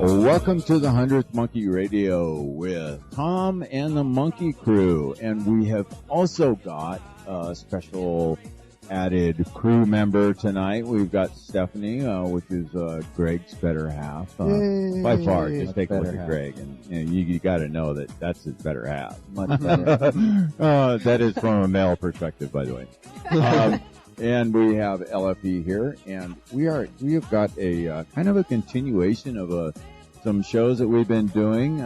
Welcome to the 100th Monkey Radio with Tom and the Monkey Crew. And we have also got a special added crew member tonight. We've got Stephanie, which is Greg's better half. By far, just take a look at Greg, and you got to know that that's his better half. Much better. That is from a male perspective, by the way. And we have LFE here, and we have got a kind of a continuation of some shows that we've been doing.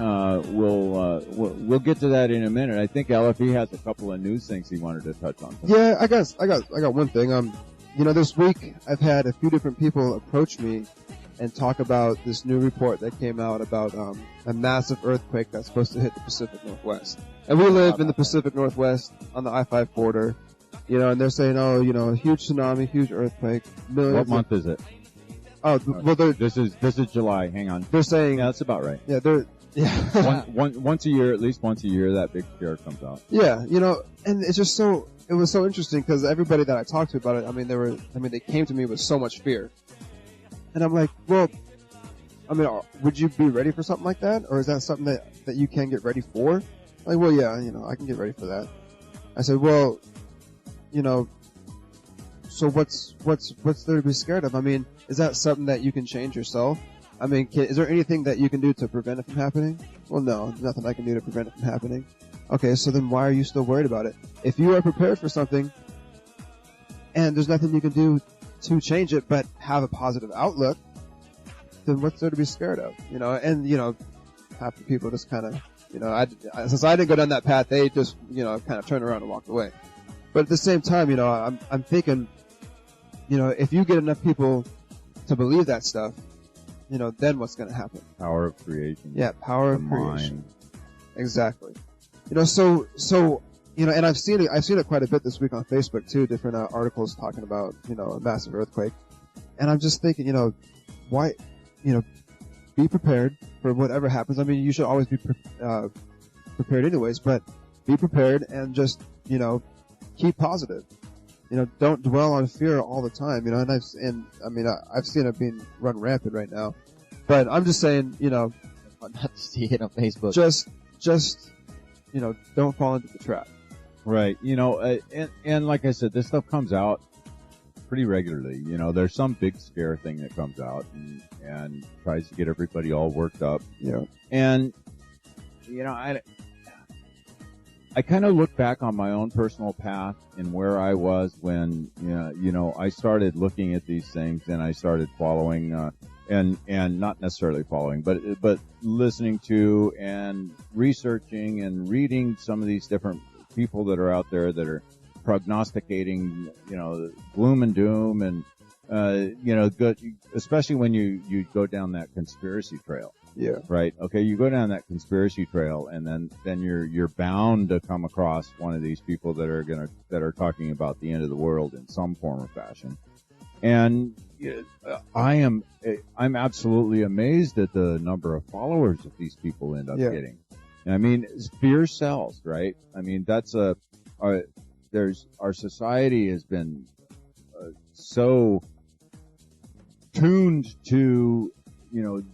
We'll get to that in a minute. I think LFE has a couple of news things he wanted to touch on. Yeah, I got one thing. This week I've had a few different people approach me and talk about this new report that came out about a massive earthquake that's supposed to hit the Pacific Northwest. And we live in the Pacific Northwest on the I-5 border. And they're saying, a huge tsunami, huge earthquake. What month is it? Oh, well, this is July. Hang on. They're saying, yeah, that's about right. Yeah, once a year, at least once a year, that big scare comes out. Yeah, and it's just it was so interesting because everybody that I talked to about it, they came to me with so much fear, and I'm like, well, would you be ready for something like that, or is that something that you can get ready for? Like, well, yeah, I can get ready for that. I said, well, so what's there to be scared of? Is that something that you can change yourself? Is there anything that you can do to prevent it from happening? Well, no, there's nothing I can do to prevent it from happening. Okay, so then why are you still worried about it? If you are prepared for something, and there's nothing you can do to change it but have a positive outlook, then what's there to be scared of? Half the people just kind of, since I didn't go down that path, they just, kind of turned around and walked away. But at the same time, I'm thinking, if you get enough people to believe that stuff, then what's going to happen? Power of creation. Yeah, power of creation. Exactly. And I've seen it quite a bit this week on Facebook too. Different articles talking about a massive earthquake, and I'm just thinking, why, be prepared for whatever happens. You should always be prepared anyways, but be prepared and just keep positive. Don't dwell on fear all the time, and I've seen it being run rampant right now. But I'm just saying, not to see it on Facebook. Just, don't fall into the trap. Right. And like I said, this stuff comes out pretty regularly. There's some big scare thing that comes out and tries to get everybody all worked up. Yeah. And, I kind of look back on my own personal path and where I was when, I started looking at these things and I started following, and not necessarily following, but listening to and researching and reading some of these different people that are out there that are prognosticating, gloom and doom and, especially when you go down that conspiracy trail. Yeah. Right. Okay. You go down that conspiracy trail, and then you're bound to come across one of these people that are talking about the end of the world in some form or fashion. And I'm absolutely amazed at the number of followers that these people end up getting. Fear sells, right? That's our society has been so tuned to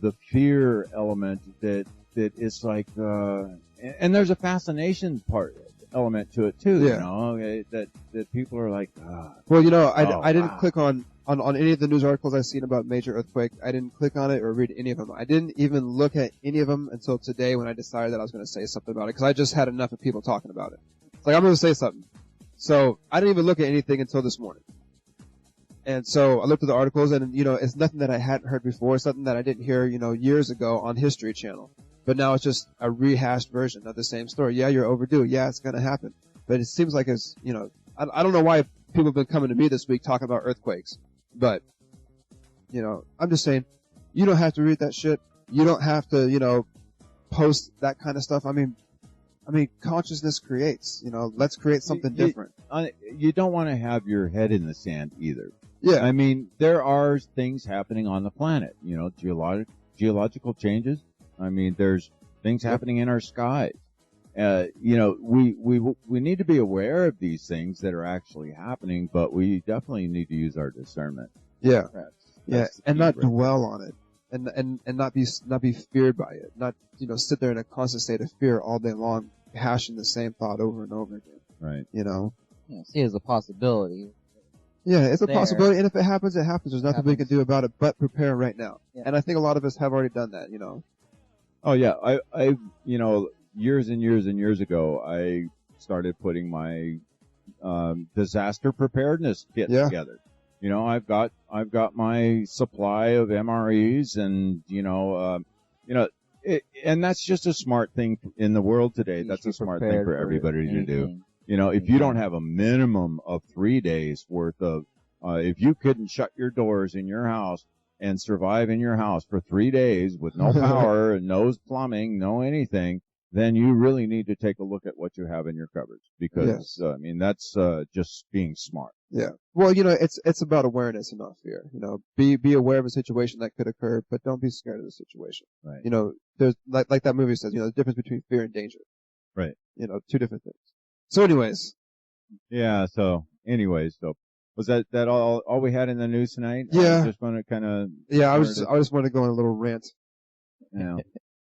the fear element that it's like, and there's a fascination element to it too, that people are like, well, I didn't click on any of the news articles I've seen about major earthquake. I didn't click on it or read any of them. I didn't even look at any of them until today when I decided that I was going to say something about it because I just had enough of people talking about it. It's like, I'm going to say something. So I didn't even look at anything until this morning. And so I looked at the articles, and it's nothing that I hadn't heard before. It's something that I didn't hear, years ago on History Channel. But now it's just a rehashed version of the same story. Yeah, you're overdue. Yeah, it's gonna happen. But it seems like it's, I don't know why people have been coming to me this week talking about earthquakes. But, I'm just saying, you don't have to read that shit. You don't have to, post that kind of stuff. Consciousness creates. Let's create something different. You don't want to have your head in the sand either. Yeah. There are things happening on the planet, geological changes. There's things happening in our skies. We need to be aware of these things that are actually happening, but we definitely need to use our discernment. Yeah. That's and not dwell on it. and not be feared by it, not sit there in a constant state of fear all day long, hashing the same thought over and over again. Right. Yeah, see it as a possibility. Yeah, it's a There. possibility, and if it happens, it happens. There's nothing we can do about it but prepare right now. Yeah. And I think a lot of us have already done that. Oh yeah, I years and years and years ago, I started putting my disaster preparedness kit together. I've got my supply of MREs, and and that's just a smart thing in the world today. That's a smart thing for everybody to do. If you don't have a minimum of 3 days worth of, if you couldn't shut your doors in your house and survive in your house for 3 days with no power and no plumbing, no anything, then you really need to take a look at what you have in your cupboards, because that's just being smart. Yeah. Well, it's about awareness and not fear. Be aware of a situation that could occur, but don't be scared of the situation. Right. There's like that movie says, the difference between fear and danger. Right. Two different things. So anyways. Yeah. So was that all we had in the news tonight? Yeah. I just want to kind of. Yeah. I just want to go on a little rant. Yeah.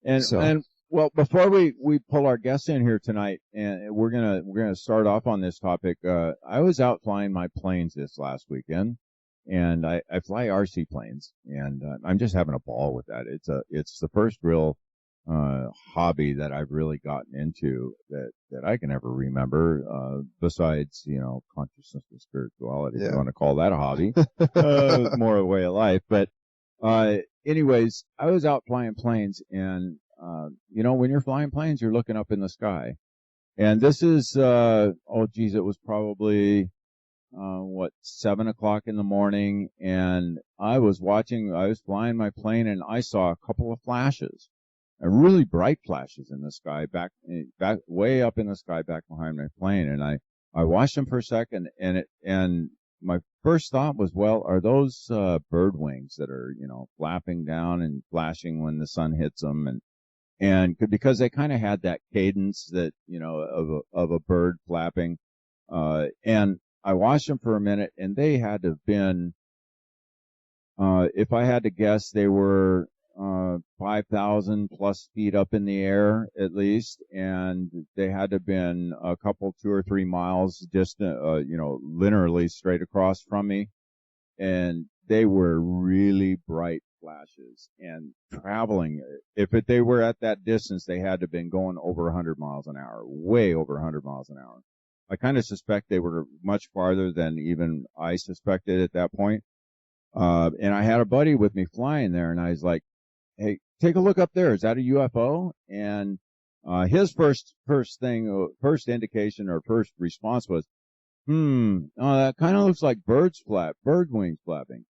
And well, before we pull our guests in here tonight, and we're gonna start off on this topic. I was out flying my planes this last weekend, and I fly RC planes, and I'm just having a ball with that. It's the first real hobby that I've really gotten into that I can ever remember. Besides, consciousness and spirituality, if you want to call that a hobby, more a way of life. But anyways, I was out flying planes, and when you're flying planes, you're looking up in the sky. And this is, it was probably, 7 o'clock in the morning, and I was flying my plane, and I saw a couple of flashes, really bright flashes in the sky, back way up in the sky, back behind my plane. And I watched them for a second, and my first thought was, well, are those, bird wings that are, flapping down and flashing when the sun hits them? And because they kind of had that cadence that, of a bird flapping. And I watched them for a minute, and they had to have been, if I had to guess, they were, 5,000 plus feet up in the air at least. And they had to have been a couple, 2 or 3 miles distant, linearly straight across from me. And they were really bright flashes, and traveling. If they were at that distance, they had to have been going over 100 miles an hour, way over 100 miles an hour. I kind of suspect they were much farther than even I suspected at that point. And I had a buddy with me flying there, and I was like, "Hey, take a look up there. Is that a UFO?" And his first indication or first response was, that kind of looks like bird wings flapping.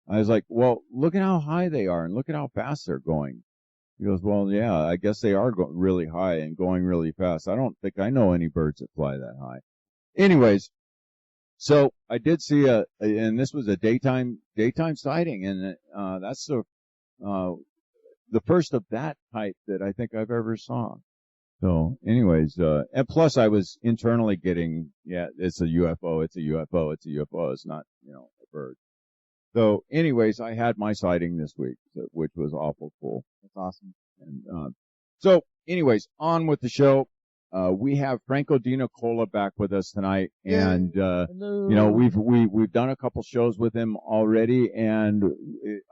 I was like, well, look at how high they are, and look at how fast they're going. He goes, well, yeah, I guess they are really high and going really fast. I don't think I know any birds that fly that high. Anyways, so I did see and this was a daytime sighting, and that's the first of that type that I think I've ever saw. So anyways, and plus I was internally getting, it's a UFO, it's a UFO, it's a UFO. It's not, a bird. So anyways, I had my sighting this week, which was awful cool. That's awesome. And, so anyways, on with the show. We have Franco DeNicola back with us tonight, and we've done a couple shows with him already, and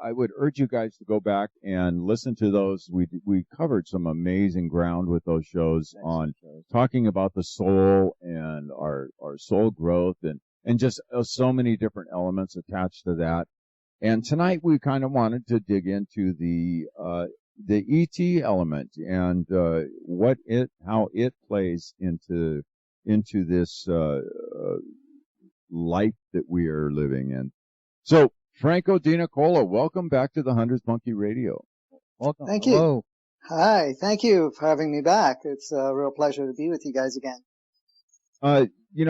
I would urge you guys to go back and listen to those. We covered some amazing ground with those shows on talking about the soul and our soul growth, and just so many different elements attached to that. And tonight we kind of wanted to dig into the ET element and how it plays into this life that we are living in. So, Franco DeNicola, welcome back to the 100th Monkey Radio. Welcome. Thank you. Hello. Hi, thank you for having me back. It's a real pleasure to be with you guys again.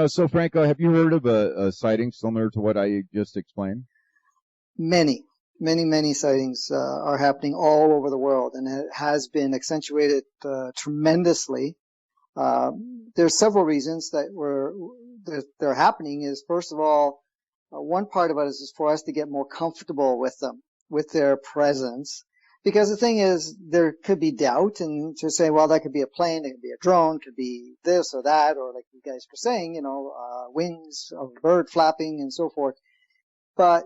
So Franco, have you heard of a sighting similar to what I just explained? Many sightings are happening all over the world, and it has been accentuated tremendously. There's several reasons that they're happening. Is first of all, one part of it is for us to get more comfortable with them. with their presence. Because the thing is, there could be doubt, and to say, well, that could be a plane, it could be a drone, could be this or that, or like you guys were saying, wings of a bird flapping and so forth. But,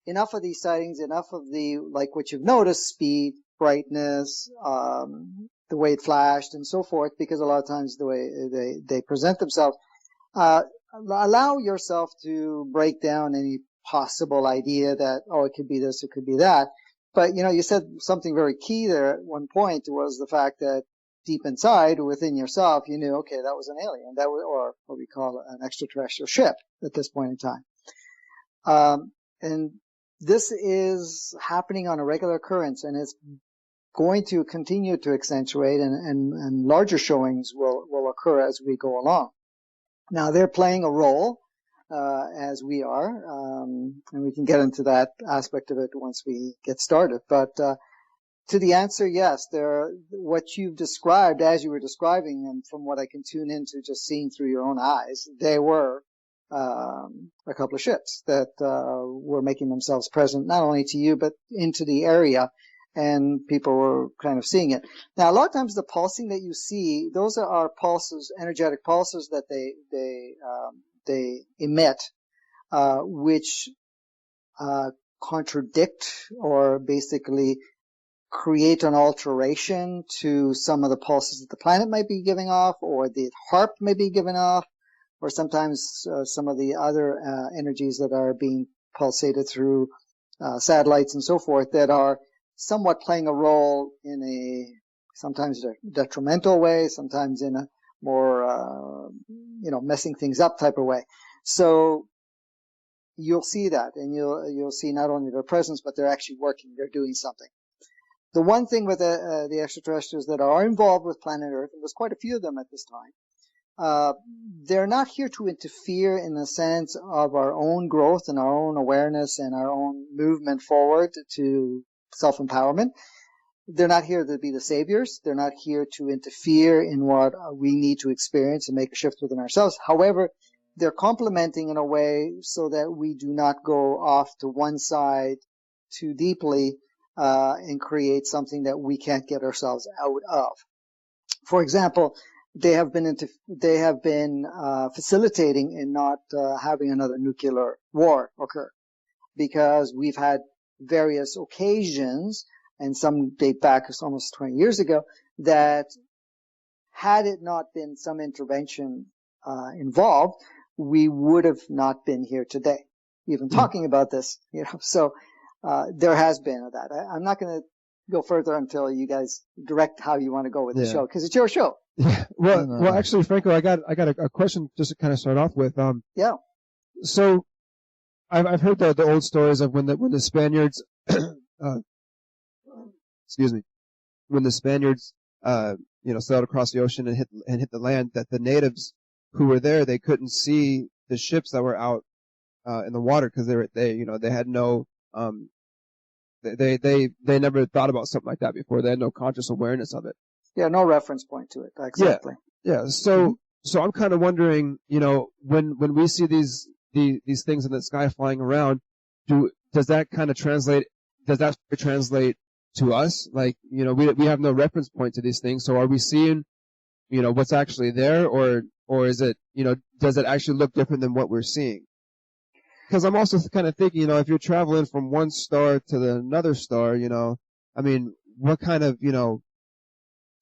enough of these sightings, enough of the, like what you've noticed, speed, brightness, the way it flashed and so forth, because a lot of times the way they present themselves, allow yourself to break down any possible idea that, oh, it could be this, it could be that. But, you said something very key there at one point, was the fact that deep inside, within yourself, you knew, okay, that was an alien, or what we call an extraterrestrial ship at this point in time. And this is happening on a regular occurrence, and it's going to continue to accentuate, and larger showings will occur as we go along. Now, they're playing a role, as we are, and we can get into that aspect of it once we get started. But to the answer, yes, what you've described, as you were describing, and from what I can tune into just seeing through your own eyes, they were a couple of ships that were making themselves present, not only to you, but into the area, and people were kind of seeing it. Now, a lot of times the pulsing that you see, those are pulses, energetic pulses that they emit, which contradict or basically create an alteration to some of the pulses that the planet might be giving off, or the HARP may be giving off, or sometimes some of the other energies that are being pulsated through satellites and so forth, that are somewhat playing a role in a sometimes detrimental way, sometimes in a more messing things up type of way. So you'll see that, and you'll see not only their presence, but they're actually working, they're doing something. The one thing with the extraterrestrials that are involved with planet Earth, and there's quite a few of them at this time, they're not here to interfere in the sense of our own growth and our own awareness and our own movement forward to self-empowerment. They're not here to be the saviors. They're not here to interfere in what we need to experience and make a shift within ourselves. However, they're complementing in a way so that we do not go off to one side too deeply and create something that we can't get ourselves out of. For example, they have been facilitating in not having another nuclear war occur, because we've had various occasions, and some date back almost 20 years ago, that had it not been some intervention involved, we would have not been here today, even talking about this. So there has been that. I'm not going to go further until you guys direct how you want to go with the show, because it's your show. Yeah. Well, actually, Franco, I got a question just to kind of start off with. Yeah. So I've heard the old stories of when the Spaniards, excuse me, when the Spaniards, sailed across the ocean and hit the land, that the natives who were there, they couldn't see the ships that were out in the water, because they had no they never thought about something like that before. They had no conscious awareness of it. Yeah, no reference point to it. Exactly. Yeah. So I'm kind of wondering, when we see these things in the sky flying around, does that translate to us? Like, we have no reference point to these things. So are we seeing, what's actually there, or is it, does it actually look different than what we're seeing? Because I'm also kind of thinking, if you're traveling from one star to another star, I mean, what kind of,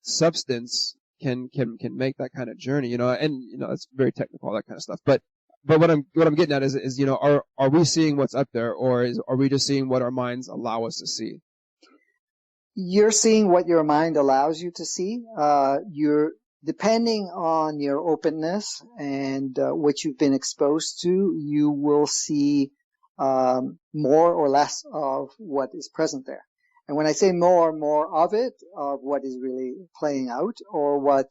substance can make that kind of journey, and it's very technical, all that kind of stuff. But what I'm getting at is are we seeing what's up there, or are we just seeing what our minds allow us to see? You're seeing what your mind allows you to see. You're depending on your openness and what you've been exposed to, you will see more or less of what is present there. And when I say more of it, of what is really playing out, or what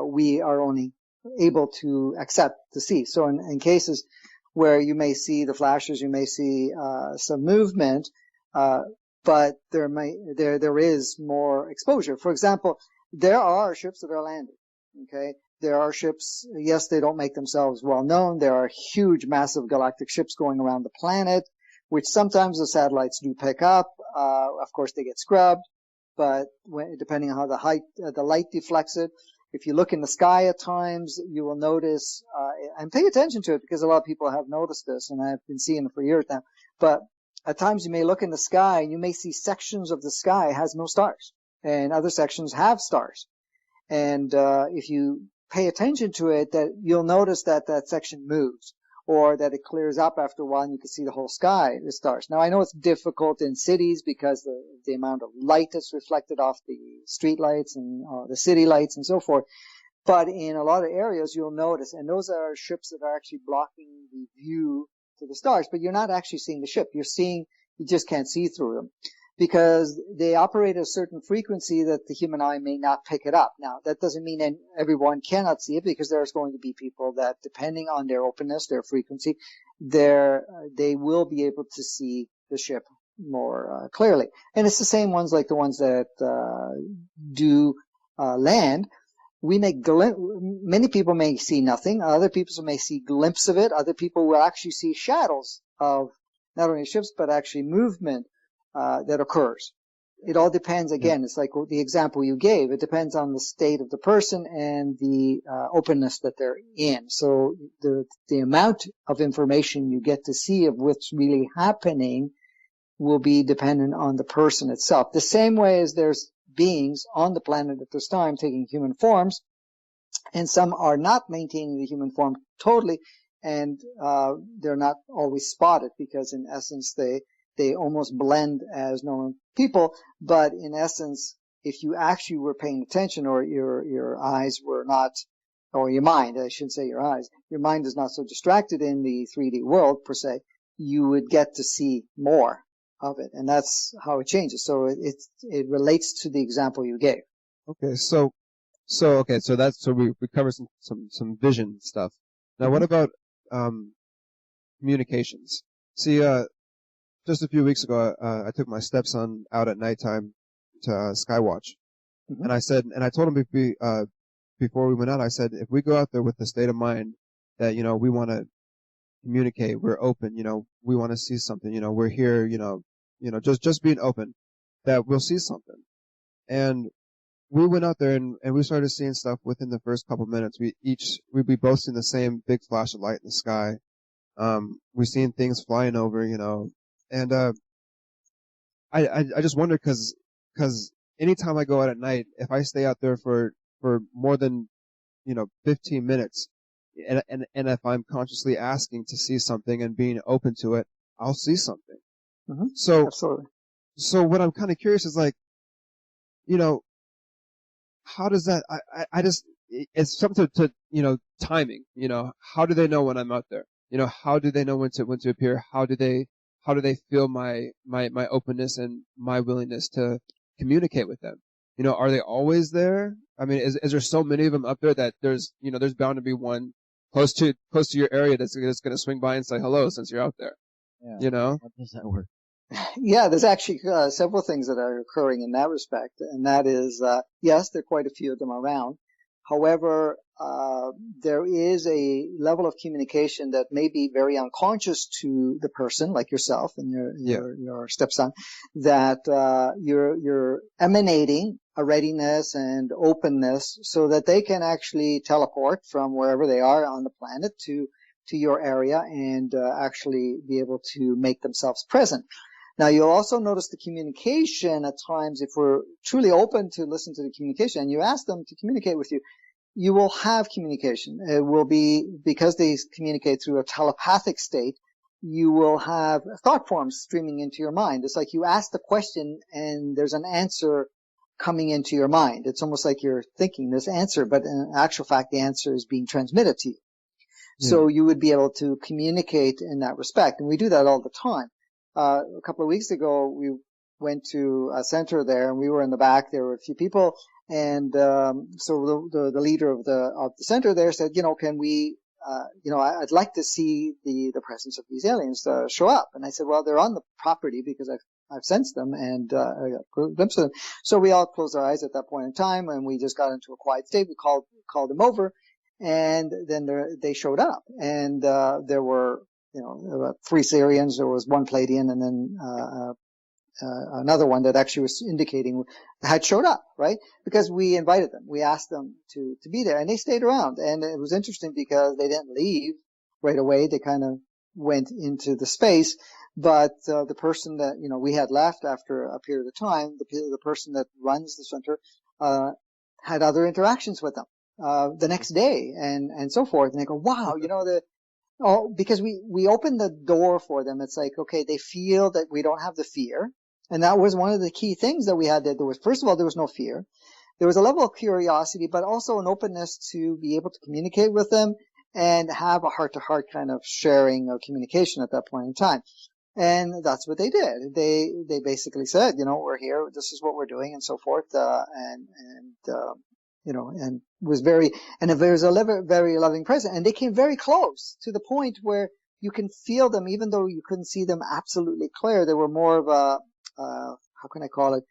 we are only able to accept to see. So in cases where you may see the flashes, you may see some movement, but there is more exposure. For example, there are ships that are landing. Okay, there are ships. Yes, they don't make themselves well known. There are huge, massive galactic ships going around the planet. which sometimes the satellites do pick up. Of course, they get scrubbed, but depending on how the light deflects it. If you look in the sky at times, you will notice, and pay attention to it because a lot of people have noticed this, and I've been seeing it for years now. But at times you may look in the sky and you may see sections of the sky has no stars, and other sections have stars. And if you pay attention to it, that you'll notice that that section moves, or that it clears up after a while and you can see the whole sky, the stars. Now, I know it's difficult in cities because the amount of light that's reflected off the street lights and the city lights and so forth. But in a lot of areas, you'll notice, and those are ships that are actually blocking the view to the stars, but you're not actually seeing the ship. You just can't see through them because they operate at a certain frequency that the human eye may not pick it up. Now, that doesn't mean that everyone cannot see it, because there's going to be people that, depending on their openness, their frequency, they will be able to see the ship more clearly. And it's the same ones like the ones that do land. Many people may see nothing. Other people may see glimpses of it. Other people will actually see shadows of not only ships, but actually movement that occurs. It all depends. Again, it's like the example you gave. It depends on the state of the person and the openness that they're in. So the amount of information you get to see of what's really happening will be dependent on the person itself. The same way as there's beings on the planet at this time taking human forms, and some are not maintaining the human form totally, and they're not always spotted because in essence they almost blend as normal people. But in essence, if you actually were paying attention, or your eyes were not, or your mind, I shouldn't say your eyes, your mind is not so distracted in the 3D world per se, you would get to see more of it, and that's how it changes. So it relates to the example you gave. Okay, so we covered some vision stuff. Now, what about communications? See, just a few weeks ago, I took my stepson out at nighttime to Skywatch, and I told him before we went out, I said, if we go out there with the state of mind that we want to communicate, we're open, we want to see something, we're here, just being open, that we'll see something. And we went out there and we started seeing stuff within the first couple minutes. We both seen the same big flash of light in the sky. We seen things flying over, and I just wonder because anytime I go out at night, if I stay out there for more than 15 minutes, and if I'm consciously asking to see something and being open to it, I'll see something. Mm-hmm. So absolutely. So what I'm kind of curious is, like, how does that? It's something to timing. How do they know when I'm out there? How do they know when to appear? How do they feel my openness and my willingness to communicate with them? Are they always there? I mean, is there so many of them up there that there's bound to be one close to your area that's going to swing by and say hello since you're out there? Yeah. How does that work? Yeah, there's actually several things that are occurring in that respect, and that is, yes, there are quite a few of them around. However, there is a level of communication that may be very unconscious to the person, like yourself and your stepson, that you're emanating a readiness and openness so that they can actually teleport from wherever they are on the planet to your area and actually be able to make themselves present. Now, you'll also notice the communication at times. If we're truly open to listen to the communication and you ask them to communicate with you, you will have communication. It will be, because they communicate through a telepathic state, you will have thought forms streaming into your mind. It's like you ask the question and there's an answer coming into your mind. It's almost like you're thinking this answer, but in actual fact, the answer is being transmitted to you. Yeah. So you would be able to communicate in that respect. And we do that all the time. A couple of weeks ago, we went to a center there, and we were in the back. There were a few people, and so the leader of the center there said, can we, I'd like to see the presence of these aliens show up. And I said, well, they're on the property because I've sensed them and I got a glimpse of them. So we all closed our eyes at that point in time, and we just got into a quiet state. We called them over, and then they showed up, and there were 3 Syrians. There was 1 Pleiadian, and then another one that actually was indicating had showed up, right? Because we invited them. We asked them to be there, and they stayed around. And it was interesting because they didn't leave right away. They kind of went into the space. But the person that, we had left after a period of time, the person that runs the center had other interactions with them the next day and so forth. And they go, wow, because we opened the door for them. It's like, okay, they feel that we don't have the fear. And that was one of the key things that we had. That there was, first of all, there was no fear. There was a level of curiosity, but also an openness to be able to communicate with them and have a heart-to-heart kind of sharing or communication at that point in time. And that's what they did. They basically said, we're here, this is what we're doing, and so forth, and was very, and there was a very loving presence. And they came very close to the point where you can feel them, even though you couldn't see them absolutely clear. They were more of a, how can I call it,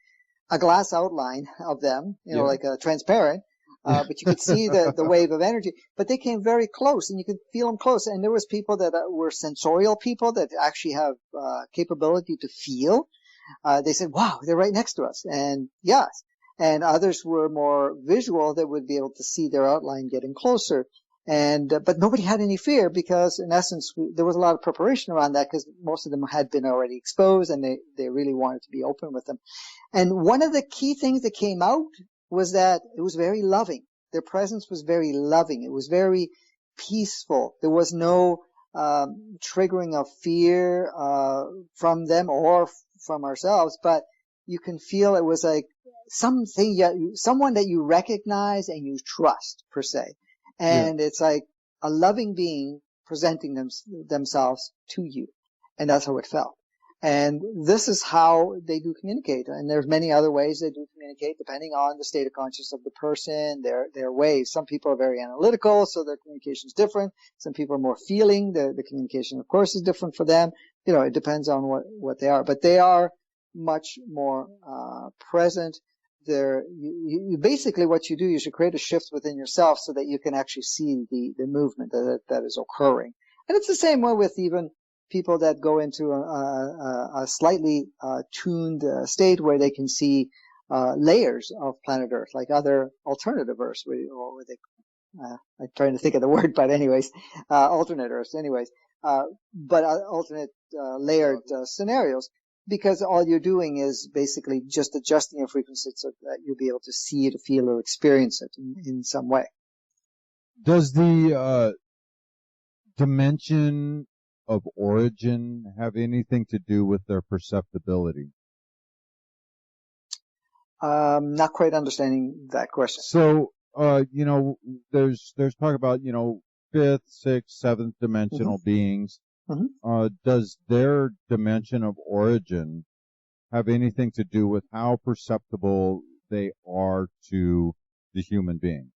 a glass outline of them, like a transparent. But you could see the wave of energy, but they came very close and you could feel them close. And there was people that were sensorial people that actually have, capability to feel. They said, wow, they're right next to us. And yes. And others were more visual that would be able to see their outline getting closer. And, but nobody had any fear because in essence, there was a lot of preparation around that because most of them had been already exposed and they really wanted to be open with them. And one of the key things that came out was that it was very loving. Their presence was very loving. It was very peaceful. There was no triggering of fear from them or from ourselves, but you can feel it was like someone that you recognize and you trust, per se. And it's like a loving being presenting themselves to you. And that's how it felt. And this is how they do communicate. And there's many other ways they do communicate, depending on the state of consciousness of the person, their ways. Some people are very analytical, so their communication is different. Some people are more feeling. The communication, of course, is different for them. It depends on what they are. But they are much more present. You basically, what you do is you create a shift within yourself so that you can actually see the movement that is occurring. And it's the same way with even people that go into a slightly tuned state where they can see layers of planet Earth, like other alternative Earths. I'm trying to think of the word, but anyways, alternate Earths, anyways. But alternate layered scenarios, because all you're doing is basically just adjusting your frequency so that you'll be able to see it, feel, or experience it in some way. Does the dimension of origin have anything to do with their perceptibility? Not quite understanding that question. So, there's talk about, 5th, 6th, 7th dimensional beings. Mm-hmm. Does their dimension of origin have anything to do with how perceptible they are to the human being?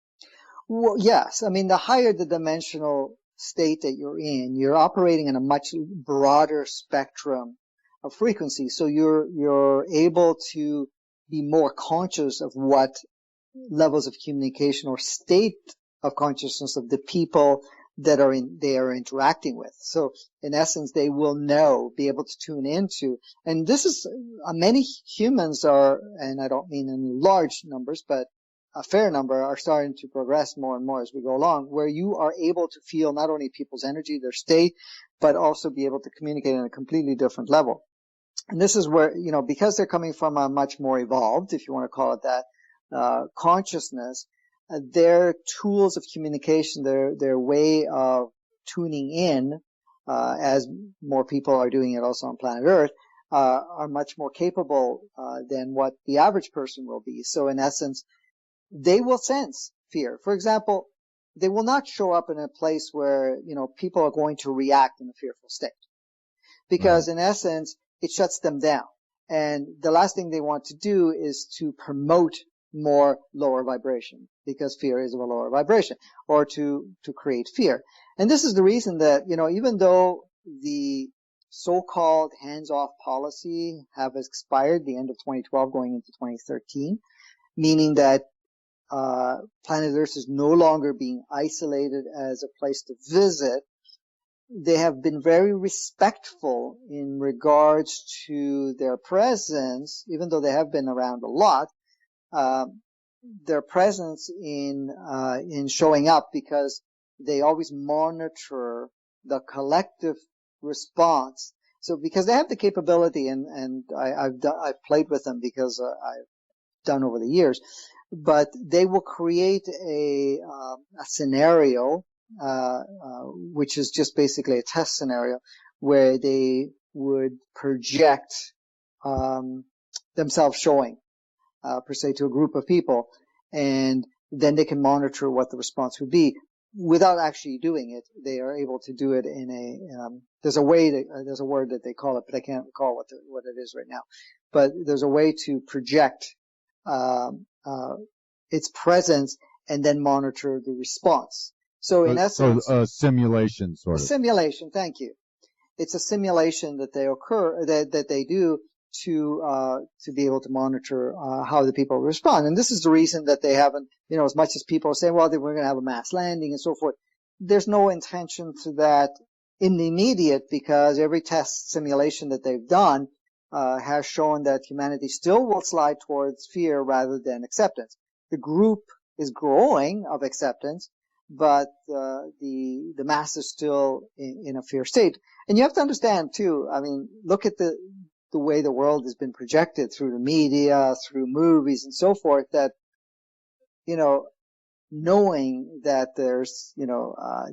Well, yes. I mean, the higher the dimensional state that you're in, you're operating in a much broader spectrum of frequency. So you're able to be more conscious of what levels of communication or state of consciousness of the people that they are interacting with. So in essence, they will be able to tune into. And this is, many humans are, and I don't mean in large numbers, but a fair number are starting to progress more and more as we go along, where you are able to feel not only people's energy, their state, but also be able to communicate on a completely different level. And this is where, because they're coming from a much more evolved, if you want to call it that, consciousness, their tools of communication, their way of tuning in, as more people are doing it also on planet Earth, are much more capable than what the average person will be. So in essence, they will sense fear. For example, they will not show up in a place where, people are going to react in a fearful state. Because in essence, it shuts them down. And the last thing they want to do is to promote more lower vibration, because fear is of a lower vibration, or to create fear. And this is the reason that, even though the so-called hands-off policy have expired the end of 2012 going into 2013, meaning that planet Earth is no longer being isolated as a place to visit, they have been very respectful in regards to their presence, even though they have been around a lot. Their presence in showing up, because they always monitor the collective response. So because they have the capability, and I've played with them because I've done over the years, but they will create a scenario, which is just basically a test scenario, where they would project themselves showing, per se, to a group of people, and then they can monitor what the response would be without actually doing it. They are able to do it in a there's a word that they call it, but I can't recall what it is right now. But there's a way to project its presence and then monitor the response. So in essence, a simulation sort of. A simulation. Thank you. It's a simulation that they do to be able to monitor how the people respond. And this is the reason that they haven't, as much as people say, well, we're going to have a mass landing and so forth. There's no intention to that in the immediate, because every test simulation that they've done has shown that humanity still will slide towards fear rather than acceptance. The group is growing of acceptance, but the mass is still in a fear state. And you have to understand too, look at the way the world has been projected through the media, through movies and so forth, that, knowing that there's,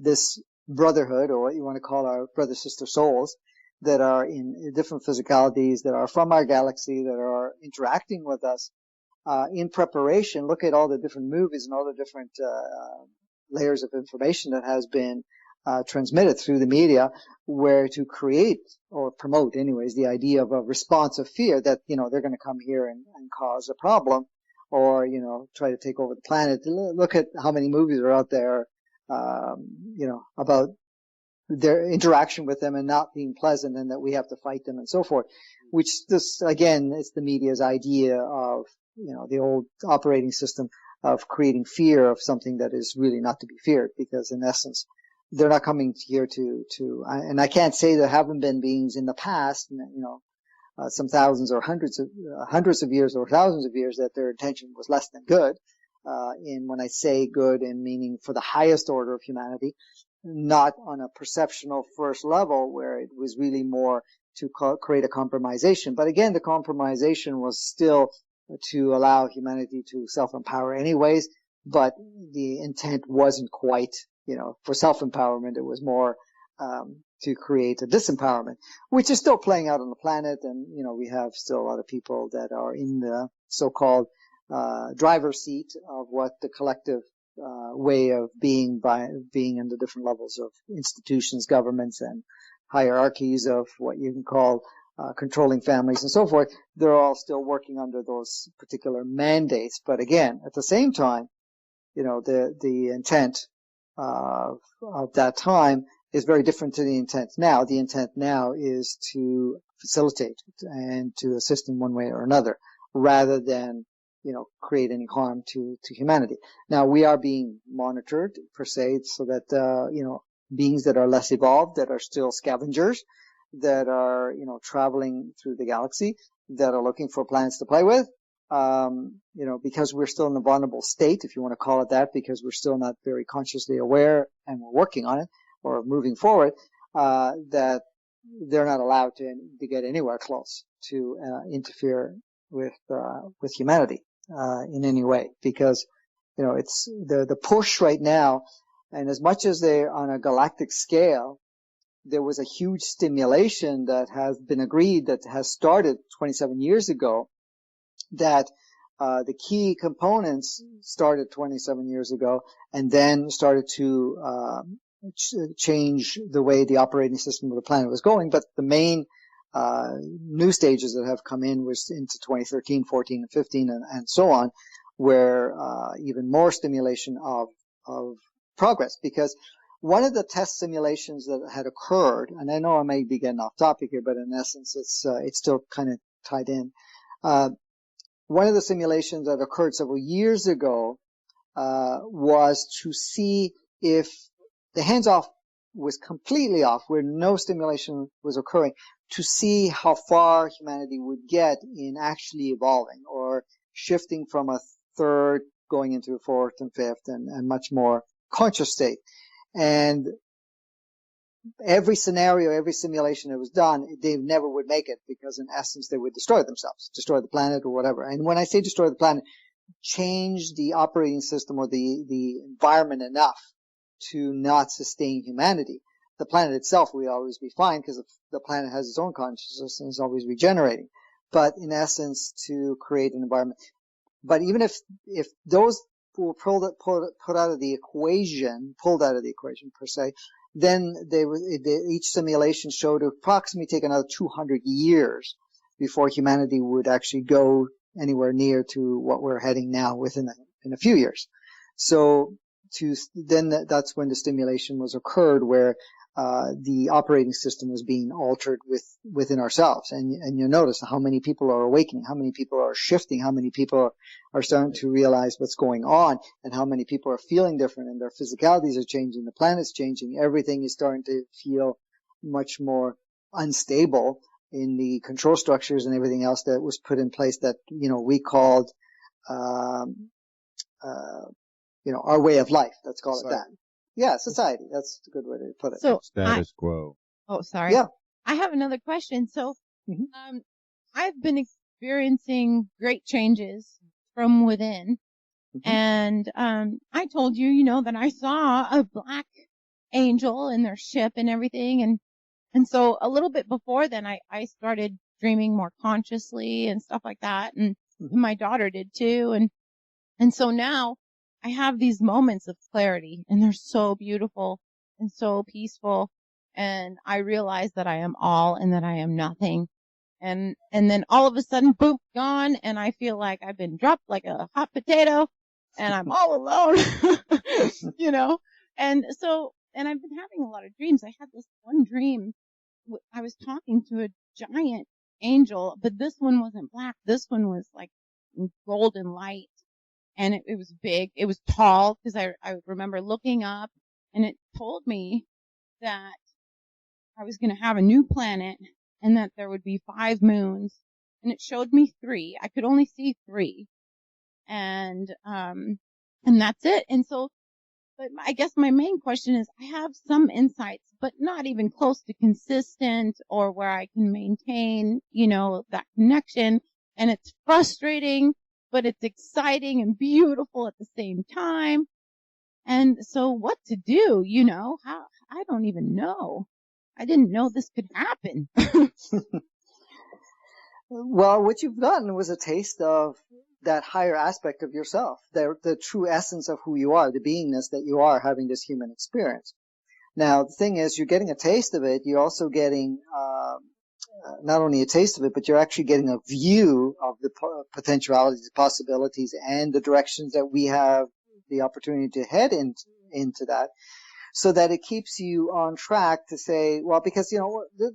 this brotherhood, or what you want to call our brother sister souls, that are in different physicalities, that are from our galaxy, that are interacting with us, in preparation. Look at all the different movies and all the different layers of information that has been transmitted through the media, where to create or promote, anyways, the idea of a response of fear that, they're going to come here and cause a problem, or, try to take over the planet. Look at how many movies are out there, about their interaction with them and not being pleasant, and that we have to fight them and so forth, which this, again, is the media's idea of, the old operating system of creating fear of something that is really not to be feared, because in essence, they're not coming here and I can't say there haven't been beings in the past, some thousands or hundreds of years or thousands of years, that their intention was less than good. When I say good, in meaning for the highest order of humanity, not on a perceptional first level where it was really more to create a compromisation. But again, the compromisation was still to allow humanity to self-empower anyways, but the intent wasn't quite, for self-empowerment. It was more to create a disempowerment, which is still playing out on the planet. And, we have still a lot of people that are in the so-called driver's seat of what the collective way of being in the different levels of institutions, governments, and hierarchies of what you can call controlling families and so forth. They're all still working under those particular mandates. But again, at the same time, the intent of that time is very different to the intent now. The intent now is to facilitate and to assist in one way or another, rather than create any harm to humanity. Now, we are being monitored, per se, so that, beings that are less evolved, that are still scavengers, that are, traveling through the galaxy, that are looking for planets to play with, because we're still in a vulnerable state, if you want to call it that, because we're still not very consciously aware, and we're working on it, or moving forward, that they're not allowed to get anywhere close to interfere with humanity in any way, because it's the push right now. And as much as they're on a galactic scale, there was a huge stimulation that has been agreed, that has started 27 years ago, that the key components started 27 years ago, and then started to change the way the operating system of the planet was going. But the main new stages that have come in was into 2013, 14, and 15, and so on, where even more stimulation of progress. Because one of the test simulations that had occurred, and I know I may be getting off topic here, but in essence, it's still kind of tied in. One of the simulations that occurred several years ago was to see if the hands-off was completely off, where no stimulation was occurring, to see how far humanity would get in actually evolving or shifting from a third going into a fourth and fifth and much more conscious state. And every scenario, every simulation that was done, they never would make it, because in essence they would destroy themselves, destroy the planet or whatever. And when I say destroy the planet, change the operating system or the environment enough to not sustain humanity. The planet itself will always be fine, because the planet has its own consciousness and is always regenerating. But in essence, to create an environment. But even if those were pulled out of the equation per se, then each simulation showed it would approximately take another 200 years before humanity would actually go anywhere near to what we're heading now within a few years. So that's when the stimulation was occurred, where the operating system was being altered within ourselves. And you notice how many people are awakening, how many people are shifting, how many people are starting to realize what's going on, and how many people are feeling different, and their physicalities are changing, the planet's changing, everything is starting to feel much more unstable in the control structures and everything else that was put in place that, we called, our way of life. Let's call it that. Yeah, society. That's a good way to put it. So status quo. Oh, sorry. Yeah. I have another question. So, I've been experiencing great changes from within, and I told you, that I saw a black angel in their ship and everything, and so a little bit before then, I started dreaming more consciously and stuff like that, and my daughter did too, and so now I have these moments of clarity, and they're so beautiful and so peaceful, and I realize that I am all and that I am nothing, and then all of a sudden, boom, gone, and I feel like I've been dropped like a hot potato, and I'm all alone, and I've been having a lot of dreams. I had this one dream. I was talking to a giant angel, but this one wasn't black. This one was like golden light. And it was big. It was tall, because I remember looking up, and it told me that I was going to have a new planet, and that there would be 5 moons, and it showed me 3. I could only see 3, and that's it. And so, but I guess my main question is, I have some insights, but not even close to consistent or where I can maintain, that connection, and it's frustrating, but it's exciting and beautiful at the same time. And so what to do, how, I don't even know. I didn't know this could happen. Well, what you've gotten was a taste of that higher aspect of yourself, the true essence of who you are, the beingness that you are having this human experience. Now, the thing is, you're getting a taste of it. You're also getting, not only a taste of it, but you're actually getting a view of the potentialities, the possibilities, and the directions that we have the opportunity to head into that, so that it keeps you on track to say, well, because,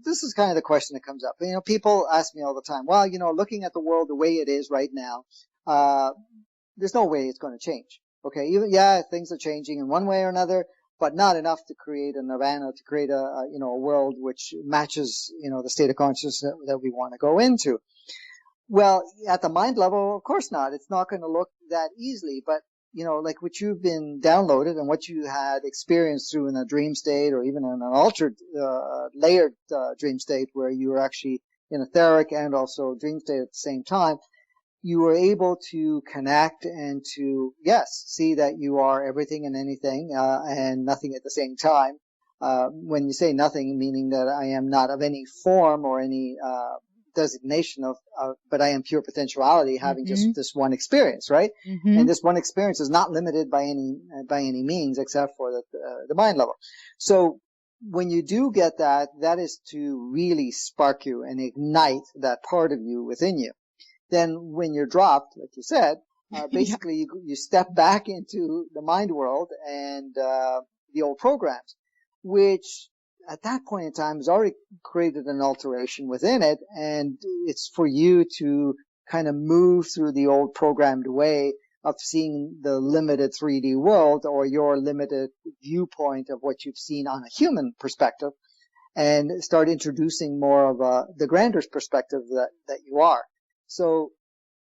this is kind of the question that comes up. People ask me all the time, well, looking at the world the way it is right now, there's no way it's going to change. Okay, things are changing in one way or another, but not enough to create a nirvana, to create a world which matches, the state of consciousness that we want to go into. Well, at the mind level, of course not. It's not going to look that easily, but, like what you've been downloaded and what you had experienced through in a dream state, or even in an altered, layered dream state, where you were actually in etheric and also dream state at the same time, you were able to connect and to, see that you are everything and anything, and nothing at the same time. When you say nothing, meaning that I am not of any form or any designation but I am pure potentiality, having just this one experience, right? And this one experience is not limited by any means, except for the mind level. So when you do get that, that is to really spark you and ignite that part of you within you. Then when you're dropped, like you said, basically you step back into the mind world and the old programs, which at that point in time has already created an alteration within it, and it's for you to kind of move through the old programmed way of seeing the limited 3D world or your limited viewpoint of what you've seen on a human perspective, and start introducing more of the grander perspective that you are. So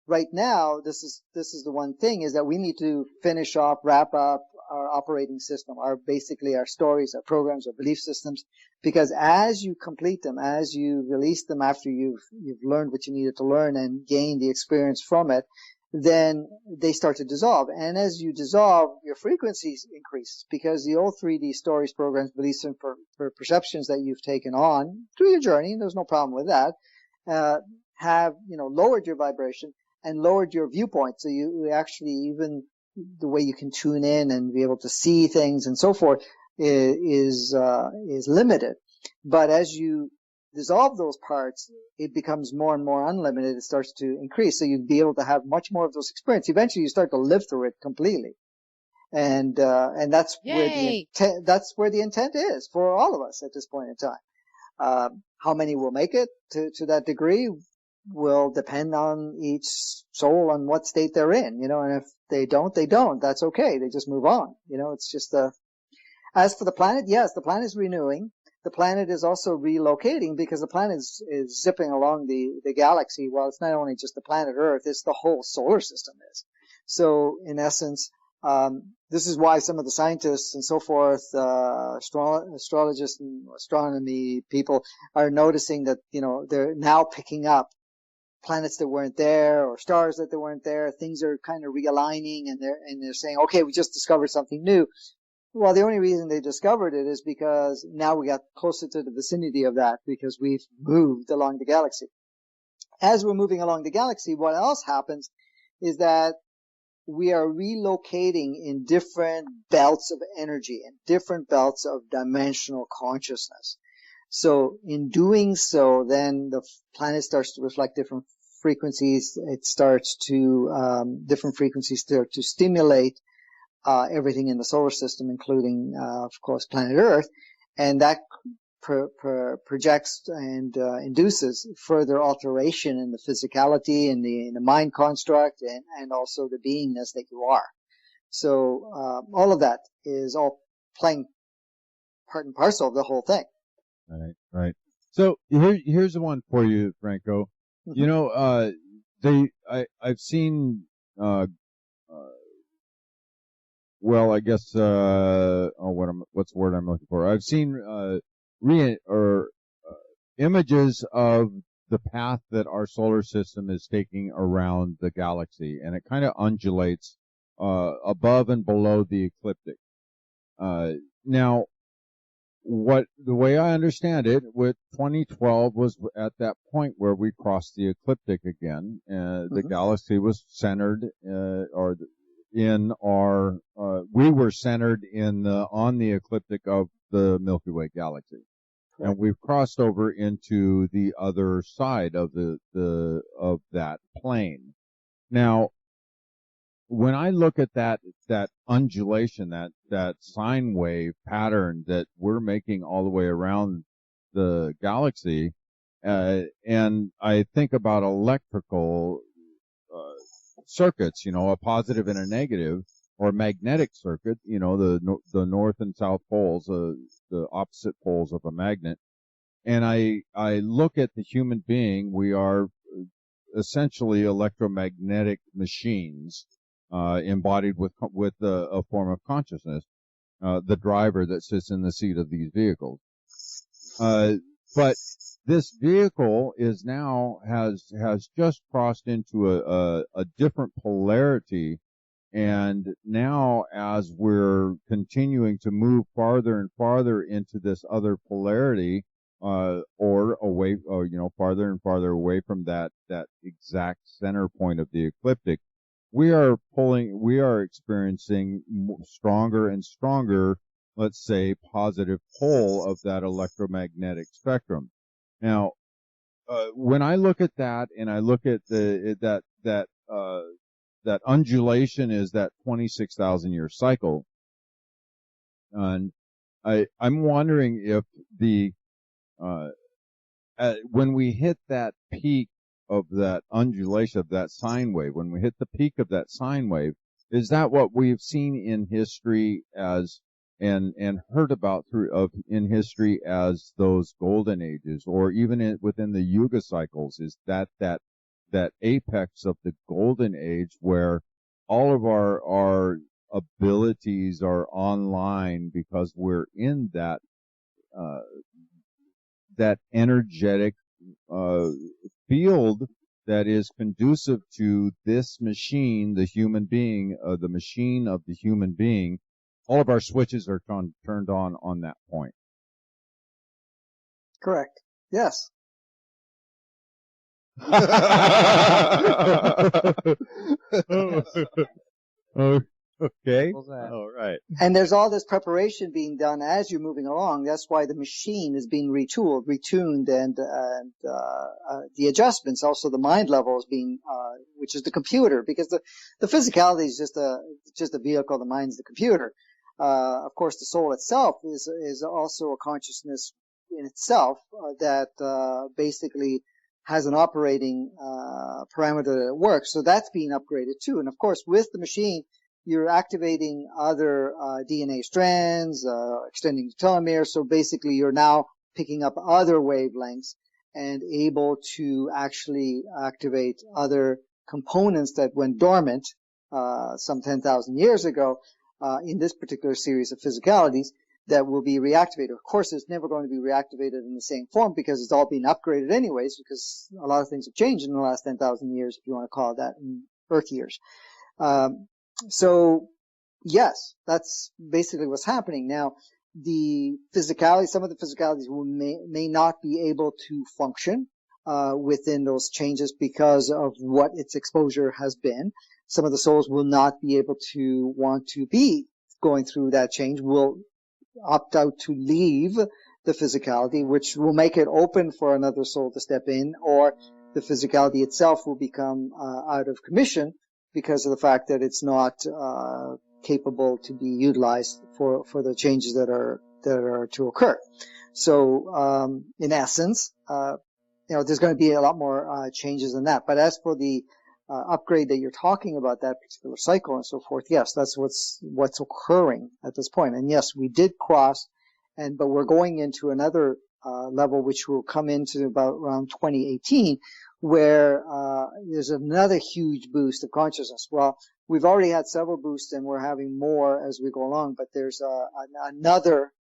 right now, this is the one thing, is that we need to finish off, wrap up our operating system, basically our stories, our programs, our belief systems, because as you complete them, as you release them after you've learned what you needed to learn and gained the experience from it, then they start to dissolve. And as you dissolve, your frequencies increase, because the old 3D stories, programs, beliefs, and perceptions that you've taken on through your journey, and there's no problem with that, have, lowered your vibration and lowered your viewpoint. So you actually, even the way you can tune in and be able to see things and so forth is limited. But as you dissolve those parts, it becomes more and more unlimited. It starts to increase. So you'd be able to have much more of those experiences. Eventually you start to live through it completely. And that's that's where the intent is for all of us at this point in time. How many will make it to that degree will depend on each soul and what state they're in, and if they don't, they don't. That's okay. They just move on. It's just as for the planet, yes, the planet is renewing. The planet is also relocating, because the planet is zipping along the galaxy. Well, it's not only just the planet Earth, it's the whole solar system is. So in essence, this is why some of the scientists and so forth, astrologists and astronomy people are noticing that, they're now picking up planets that weren't there, or stars that weren't there. Things are kind of realigning, and they're saying, okay, we just discovered something new. Well, the only reason they discovered it is because now we got closer to the vicinity of that, because we've moved along the galaxy. As we're moving along the galaxy, what else happens is that we are relocating in different belts of energy and different belts of dimensional consciousness. So in doing so, then the planet starts to reflect different frequencies. It starts to, different frequencies start to stimulate everything in the solar system, including, of course, planet Earth. And that projects and induces further alteration in the physicality and in the mind construct, and also the beingness that you are. So all of that is all playing part and parcel of the whole thing. Right. So here's the one for you, Franco. Mm-hmm. I've seen, well, I guess, what's the word I'm looking for? I've seen, images of the path that our solar system is taking around the galaxy, and it kind of undulates, above and below the ecliptic. Now, the way I understand it, with 2012 was at that point where we crossed the ecliptic again. The galaxy was centered, we were centered on the ecliptic of the Milky Way galaxy. Correct. And we've crossed over into the other side of of that plane. Now, when I look at that undulation, that sine wave pattern that we're making all the way around the galaxy, and I think about electrical circuits, a positive and a negative, or magnetic circuit, the north and south poles, the opposite poles of a magnet. And I look at the human being. We are essentially electromagnetic machines, embodied with a form of consciousness, the driver that sits in the seat of these vehicles. But this vehicle is now has just crossed into a different polarity, and now as we're continuing to move farther and farther into this other polarity, or away, farther and farther away from that exact center point of the ecliptic, we are experiencing stronger and stronger, let's say, positive pole of that electromagnetic spectrum. Now, when I look at that, and I look at that undulation is that 26,000 year cycle, and I'm wondering if when we hit that peak of that undulation, of that sine wave, when we hit the peak of that sine wave, Is that what we've seen in history as and heard about in history as those golden ages, or even within the Yuga cycles? Is that apex of the golden age where all of our abilities are online because we're in that energetic field that is conducive to this machine, the human being, the machine of the human being. All of our switches are turned on that point. Correct. Yes. Okay. All right. And there's all this preparation being done as you're moving along. That's why the machine is being retooled, retuned, and the adjustments, also the mind level is being, which is the computer, because the physicality is just a vehicle. The mind's the computer. Of course, the soul itself is also a consciousness in itself that basically has an operating parameter that works. So that's being upgraded too. And of course, with the machine, you're activating other DNA strands, extending the telomere. So basically, you're now picking up other wavelengths and able to actually activate other components that went dormant some 10,000 years ago in this particular series of physicalities that will be reactivated. Of course, it's never going to be reactivated in the same form because it's all being upgraded anyways, because a lot of things have changed in the last 10,000 years, if you want to call it that, in Earth years. So yes, that's basically what's happening. Now, the physicality, some of the physicalities may not be able to function within those changes because of what its exposure has been. Some of the souls will not be able to want to be going through that change, will opt out to leave the physicality, which will make it open for another soul to step in, or the physicality itself will become out of commission because of the fact that it's not capable to be utilized for the changes that are to occur. So in essence, there's going to be a lot more changes than that. But as for the upgrade that you're talking about, that particular cycle and so forth, yes, that's what's occurring at this point. And yes, we did cross, but we're going into another level, which will come into about around 2018, where there's another huge boost of consciousness. Well, we've already had several boosts, and we're having more as we go along, but there's another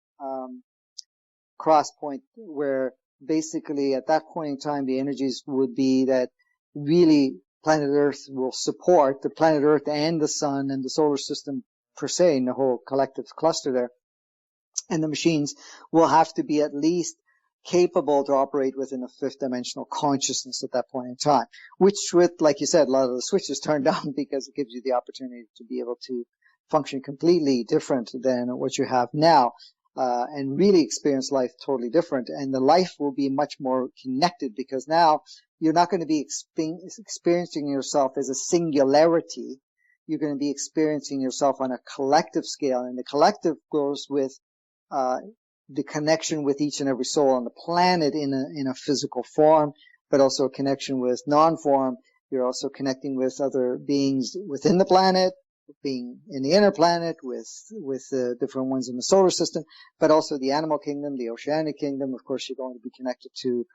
cross point where basically at that point in time, the energies would be that really planet Earth will support the planet Earth and the sun and the solar system per se, in the whole collective cluster there. And the machines will have to be at least capable to operate within a fifth dimensional consciousness at that point in time, which with, like you said, a lot of the switches turned on because it gives you the opportunity to be able to function completely different than what you have now, and really experience life totally different. And the life will be much more connected because now you're not going to be experiencing yourself as a singularity. You're going to be experiencing yourself on a collective scale, and the collective goes with the connection with each and every soul on the planet in a physical form, but also a connection with non-form. You're also connecting with other beings within the planet, being in the inner planet, with the different ones in the solar system, but also the animal kingdom, the oceanic kingdom. Of course, you're going to be connected to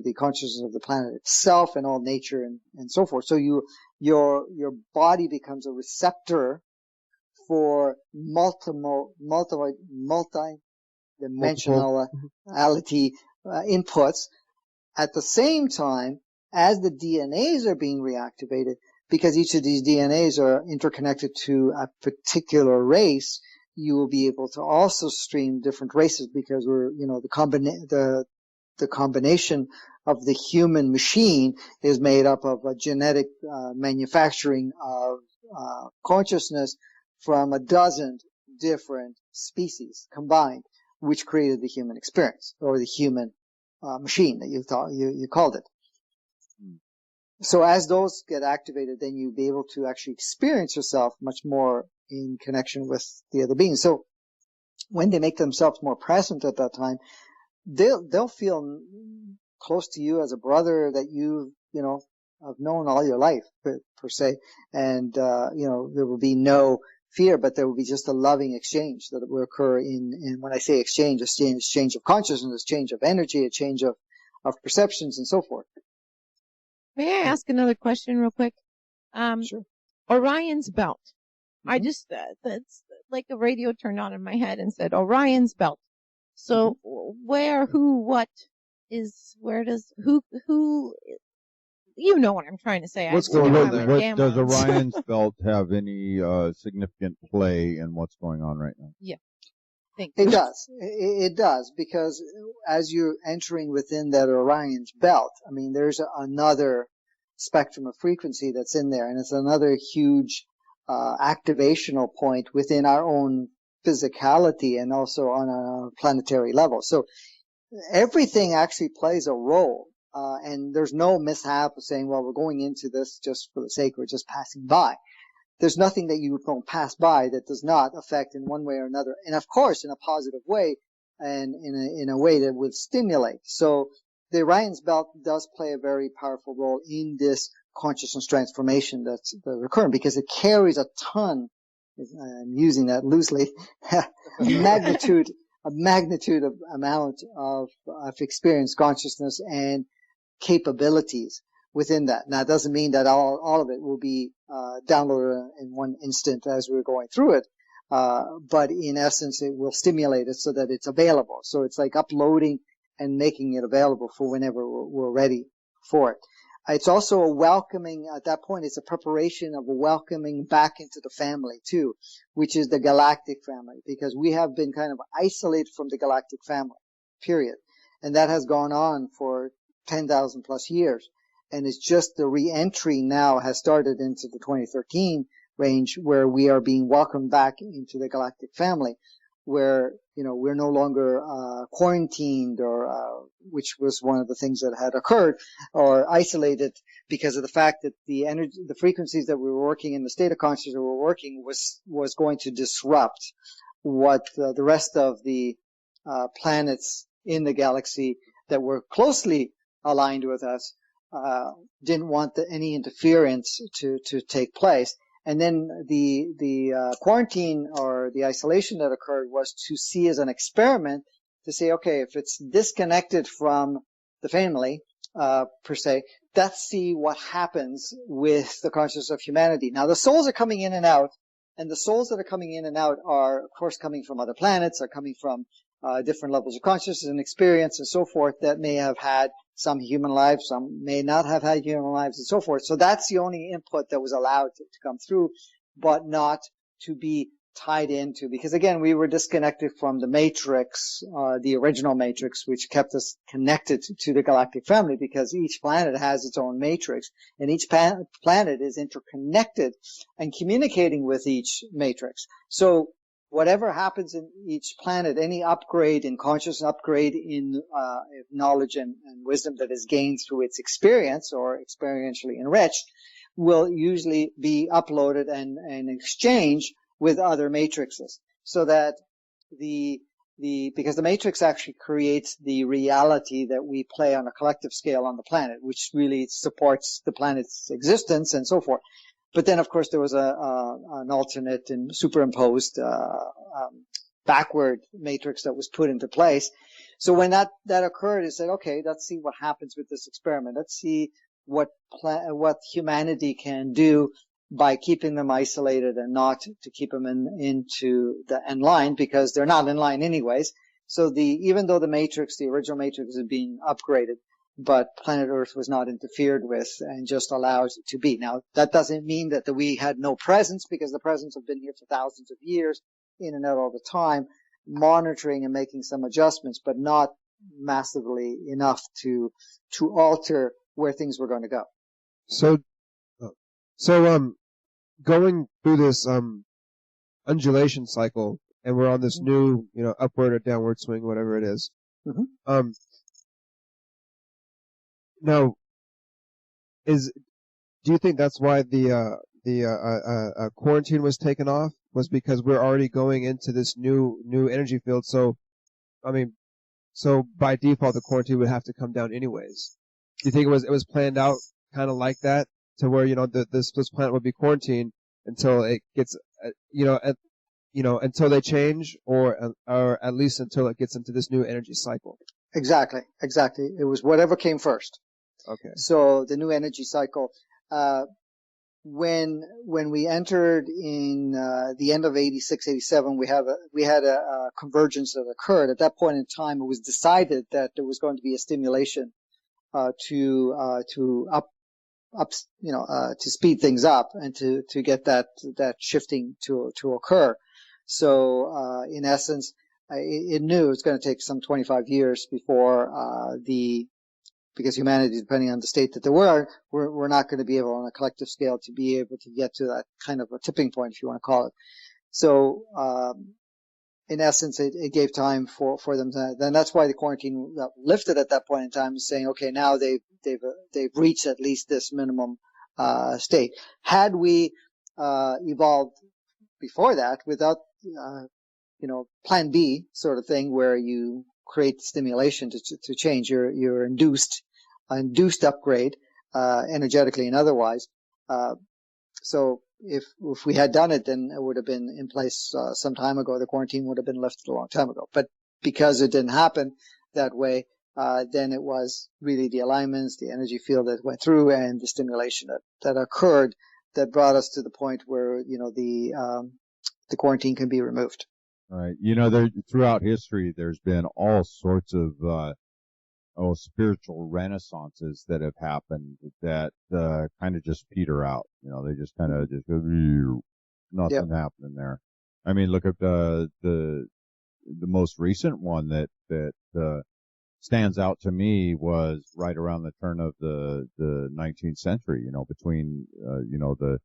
the consciousness of the planet itself and all nature and so forth. So your body becomes a receptor for multi-dimensionality inputs at the same time as the DNAs are being reactivated, because each of these DNAs are interconnected to a particular race. You will be able to also stream different races because the combination of the human machine is made up of a genetic manufacturing of consciousness from a dozen different species combined, which created the human experience, or the human machine that you called it. So as those get activated, then you'll be able to actually experience yourself much more in connection with the other beings. So when they make themselves more present at that time, they'll feel close to you as a brother that you've known all your life per se, and there will be no fear, but there will be just a loving exchange that will occur in when I say exchange of consciousness, exchange of energy, a change of perceptions and so forth. May I ask another question real quick? Sure. Orion's belt. I just that's like a radio turned on in my head and said Orion's belt. So where, who, what is, where does, who, you know what I'm trying to say. What's going on there? What, does Orion's belt have any significant play in what's going on right now? Yeah. Thank you. It does. It does, because as you're entering within that Orion's belt, I mean, there's another spectrum of frequency that's in there, and it's another huge activational point within our own physicality and also on a planetary level. So everything actually plays a role, and there's no mishap of saying, well, we're going into this just for the sake of just passing by. There's nothing that you don't pass by that does not affect in one way or another, and of course in a positive way, and in a way that would stimulate. So the Orion's belt does play a very powerful role in this consciousness transformation that's occurring, because it carries a ton, I'm using that loosely, a magnitude of amount of experienced consciousness and capabilities within that. Now, it doesn't mean that all of it will be downloaded in one instant as we're going through it, but in essence, it will stimulate it so that it's available. So it's like uploading and making it available for whenever we're ready for it. It's also a welcoming, at that point, it's a preparation of a welcoming back into the family too, which is the galactic family, because we have been kind of isolated from the galactic family, period. And that has gone on for 10,000 plus years. And it's just the re-entry now has started into the 2013 range, where we are being welcomed back into the galactic family, where, we're no longer quarantined, or which was one of the things that had occurred, or isolated because of the fact that the energy, the frequencies that we were working in, the state of consciousness that we were working was going to disrupt what the rest of the planets in the galaxy that were closely aligned with us didn't want any interference to take place. And then the quarantine or the isolation that occurred was to see as an experiment to say, okay, if it's disconnected from the family, per se, let's see what happens with the consciousness of humanity. Now, the souls are coming in and out, and the souls that are coming in and out are, of course, coming from other planets, are coming from different levels of consciousness and experience and so forth, that may have had some human lives, some may not have had human lives, and so forth. So that's the only input that was allowed to come through, but not to be tied into, because again, we were disconnected from the matrix, the original matrix, which kept us connected to the galactic family, because each planet has its own matrix, and each planet is interconnected and communicating with each matrix. So whatever happens in each planet, any upgrade in consciousness, upgrade in knowledge and wisdom that is gained through its experience or experientially enriched, will usually be uploaded and exchanged with other matrices, so that because the matrix actually creates the reality that we play on a collective scale on the planet, which really supports the planet's existence and so forth. But then, of course, there was an alternate and superimposed backward matrix that was put into place. So when that occurred, it said, okay, let's see what happens with this experiment. Let's see what humanity can do by keeping them isolated and not to keep them into the in line, because they're not in line anyways. So even though the matrix, the original matrix, is being upgraded, but planet Earth was not interfered with and just allowed to be. Now, that doesn't mean that we had no presence, because the presence have been here for thousands of years, in and out all the time, monitoring and making some adjustments, but not massively enough to alter where things were going to go. So going through this undulation cycle, and we're on this new, upward or downward swing, whatever it is. Mm-hmm. Now, do you think that's why the quarantine was taken off? Was because we're already going into this new energy field? So by default, the quarantine would have to come down anyways. Do you think it was planned out kind of like that, to where, this planet would be quarantined until it gets, until they change, or at least until it gets into this new energy cycle. Exactly. It was whatever came first. Okay. So the new energy cycle, when we entered in the end of 86, 87, we had a convergence that occurred. At that point in time, it was decided that there was going to be a stimulation to speed things up and to get that shifting to occur. So in essence, it knew it was going to take some 25 years before because humanity, depending on the state that we're not going to be able on a collective scale to be able to get to that kind of a tipping point, if you want to call it. So in essence, it gave time for them to, then that's why the quarantine got lifted at that point in time, saying, okay, now they've reached at least this minimum state. Had we evolved before that without plan B sort of thing, where you create stimulation to change your induced upgrade, energetically and otherwise. So if we had done it, then it would have been in place some time ago. The quarantine would have been lifted a long time ago. But because it didn't happen that way, then it was really the alignments, the energy field that went through, and the stimulation that occurred that brought us to the point where the quarantine can be removed. Right. Throughout history, there's been all sorts of spiritual renaissances that have happened that kind of just peter out. They just kind of just go, nothing happening there. I mean, look at the most recent one that stands out to me was right around the turn of the 19th century. Between the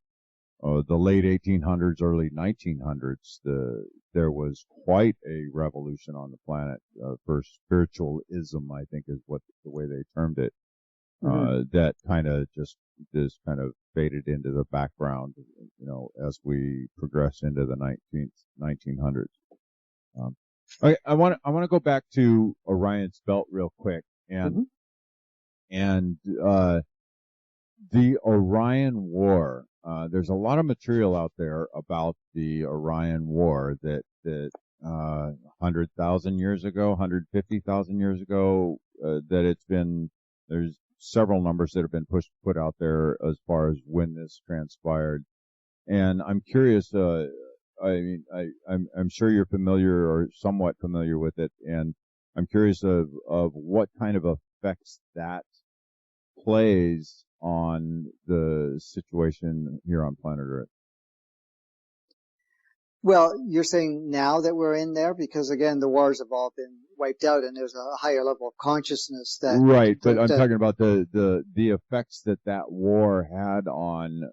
late 1800s, early 1900s, there was quite a revolution on the planet for spiritualism, I think is what the way they termed it. That kind of just faded into the background, as we progress into the 1900s. I want to go back to Orion's belt real quick, and the Orion War. There's a lot of material out there about the Orion War that 100,000 years ago, 150,000 years ago, there's several numbers that have been put out there as far as when this transpired. And I'm curious, I'm sure you're familiar or somewhat familiar with it, and I'm curious of what kind of effects that plays on the situation here on planet Earth. Well, you're saying now that we're in there, because again, the wars have all been wiped out, and there's a higher level of consciousness that. Right, but I'm talking about the effects that war had on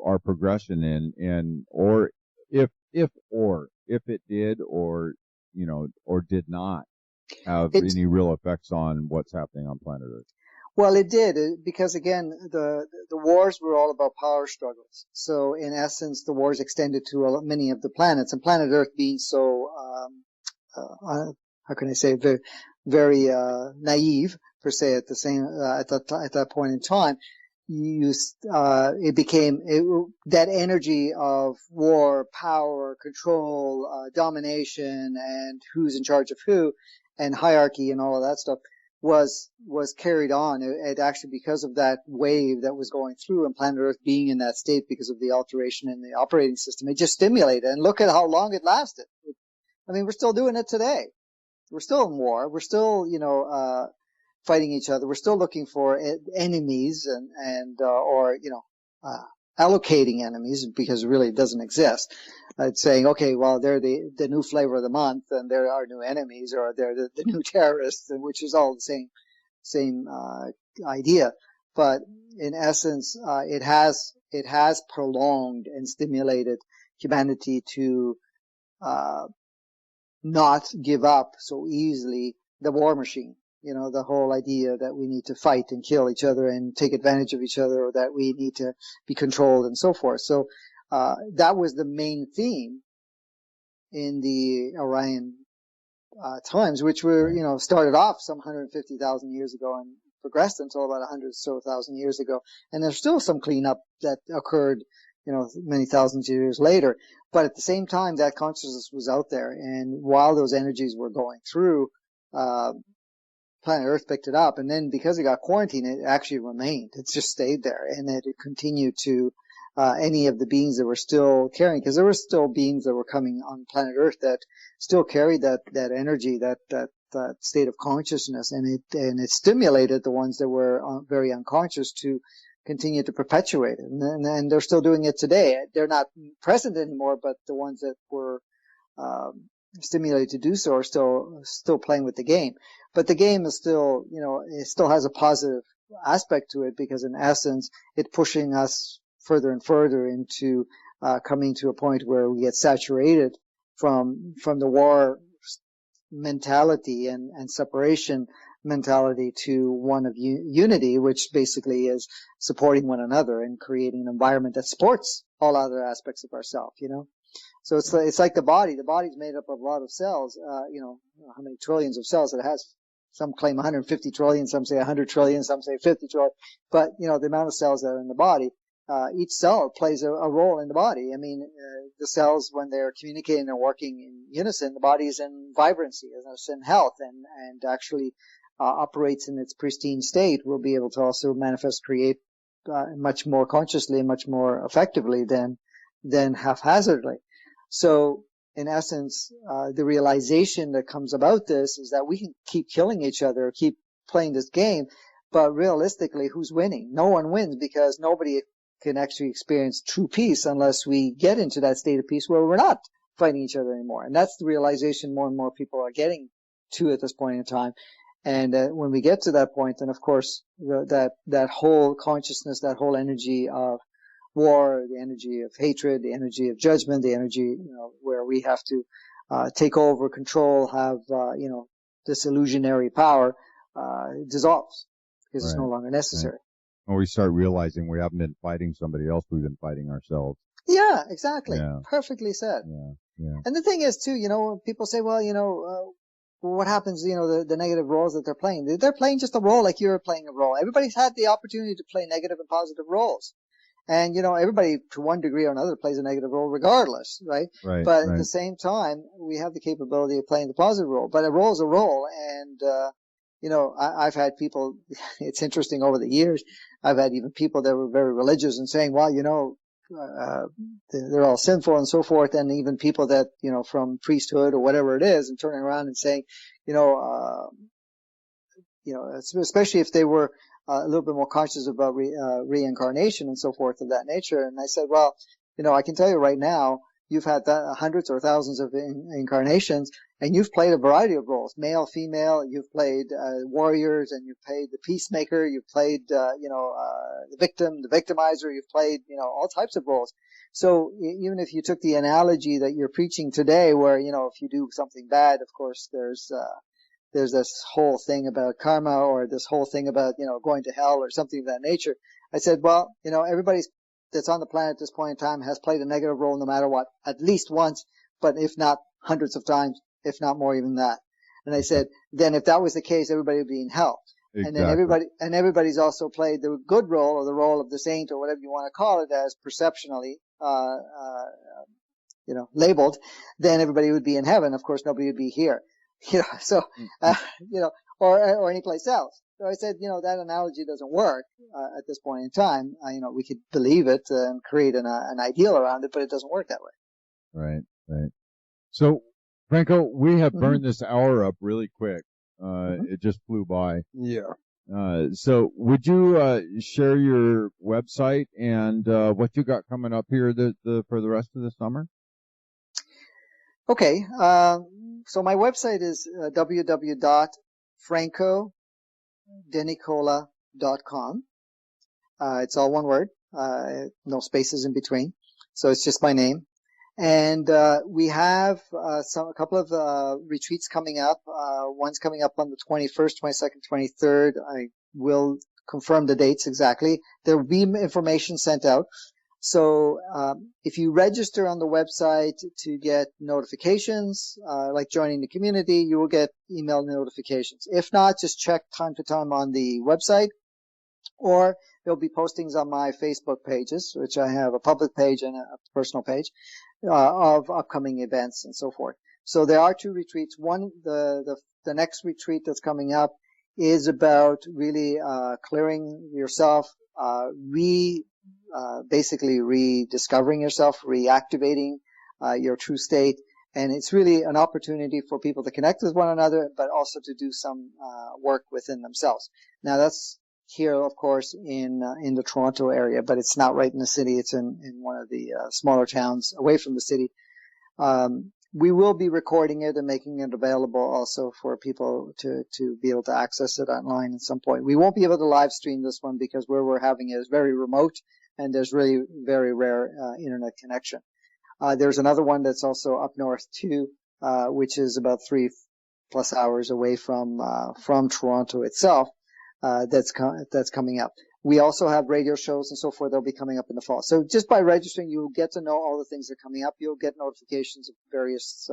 our progression or if it did or did not have any real effects on what's happening on planet Earth. Well, it did, because again, the wars were all about power struggles. So in essence, the wars extended to many of the planets, and planet Earth being so, how can I say, very, very naive per se at that point in time. It became that energy of war, power, control, domination, and who's in charge of who, and hierarchy and all of that stuff was carried on. It actually, because of that wave that was going through, and planet Earth being in that state because of the alteration in the operating system, it just stimulated. And look at how long it lasted. I mean, we're still doing it today. We're still in war. We're still, fighting each other. We're still looking for enemies or allocating enemies, because it really doesn't exist. It's saying, okay, well, they're the new flavor of the month, and they're our new enemies, or they're the new terrorists, which is all the same idea. But in essence, it has prolonged and stimulated humanity to not give up so easily the war machine. The whole idea that we need to fight and kill each other and take advantage of each other, or that we need to be controlled and so forth. So that was the main theme in the Orion times, which were, started off some 150,000 years ago, and progressed until about 100 or so thousand years ago. And there's still some cleanup that occurred, many thousands of years later. But at the same time, that consciousness was out there. And while those energies were going through, planet Earth picked it up. And then because it got quarantined, it actually remained. It just stayed there. And it continued to any of the beings that were still carrying, because there were still beings that were coming on planet Earth that still carried that energy, that state of consciousness, and it stimulated the ones that were very unconscious to continue to perpetuate it, and they're still doing it today. They're not present anymore, but the ones that were stimulated to do so are still playing with the game. But the game is still, it still has a positive aspect to it, because in essence, it's pushing us further and further into coming to a point where we get saturated from the war mentality and separation mentality to one of unity, which basically is supporting one another and creating an environment that supports all other aspects of ourselves, So it's like the body. The body's made up of a lot of cells, how many trillions of cells it has. Some claim 150 trillion, some say 100 trillion, some say 50 trillion. But, the amount of cells that are in the body, each cell plays a role in the body. I mean, the cells, when they're communicating and working in unison, the body is in vibrancy, is in health, and actually operates in its pristine state, will be able to also manifest, create much more consciously and much more effectively than haphazardly. So, in essence, the realization that comes about this is that we can keep killing each other, keep playing this game, but realistically, who's winning? No one wins, because nobody can actually experience true peace unless we get into that state of peace where we're not fighting each other anymore. And that's the realization more and more people are getting to at this point in time. And when we get to that point, then of course that whole consciousness, that whole energy of war, the energy of hatred, the energy of judgment, the energy where we have to take over, control, have this illusionary power dissolves, because it's no longer necessary. Right. When we start realizing we haven't been fighting somebody else, we've been fighting ourselves. Yeah, exactly. Yeah. Perfectly said. Yeah. And the thing is too, people say, well, what happens, the negative roles that they're playing? They're playing just a role like you're playing a role. Everybody's had the opportunity to play negative and positive roles. And, everybody to one degree or another plays a negative role regardless, right? Right. But at the same time, we have the capability of playing the positive role. But a role is a role. And, I've had people, it's interesting over the years, I've had even people that were very religious and saying, well, they're all sinful and so forth. And even people that, from priesthood or whatever it is, and turning around and saying, especially if they were a little bit more conscious about reincarnation and so forth of that nature. And I said, well, I can tell you right now, you've had hundreds or thousands of incarnations, and you've played a variety of roles, male, female. You've played warriors, and you've played the peacemaker. You've played, the victim, the victimizer. You've played, all types of roles. So even if you took the analogy that you're preaching today, where if you do something bad, of course there's this whole thing about karma, or this whole thing about going to hell or something of that nature. I said, well, everybody that's on the planet at this point in time has played a negative role no matter what, at least once, but if not hundreds of times, if not more even that. And I said, then if that was the case, everybody would be in hell. Exactly. And then everybody's also played the good role, or the role of the saint, or whatever you want to call it, as perceptionally, labeled. Then everybody would be in heaven. Of course, nobody would be here. Or any place else. So I said, that analogy doesn't work at this point in time. We could believe it and create an ideal around it, but it doesn't work that way. Right. So, Franco, we have burned this hour up really quick. It just flew by. Yeah. So would you share your website and what you got coming up here for the rest of the summer? Okay. So my website is www.francodenicola.com. It's all one word, no spaces in between. So it's just my name. And we have a couple of retreats coming up. One's coming up on the 21st, 22nd, 23rd. I will confirm the dates exactly. There will be information sent out. So if you register on the website to get notifications, like joining the community, you will get email notifications. If not, just check time to time on the website, or there'll be postings on my Facebook pages, which I have a public page and a personal page, of upcoming events and so forth. So there are 2 retreats. One, the next retreat that's coming up is about really clearing yourself, basically rediscovering yourself, reactivating your true state. And it's really an opportunity for people to connect with one another, but also to do some work within themselves. Now that's here, of course, in the Toronto area, but it's not right in the city. It's in one of the smaller towns away from the city. We will be recording it and making it available also for people to be able to access it online at some point. We won't be able to live stream this one because where we're having it is very remote and there's really very rare internet connection. There's another one that's also up north too, which is about 3+ hours away from Toronto itself. That's coming up. We also have radio shows and so forth. They'll be coming up in the fall. So just by registering, you'll get to know all the things that are coming up. You'll get notifications of various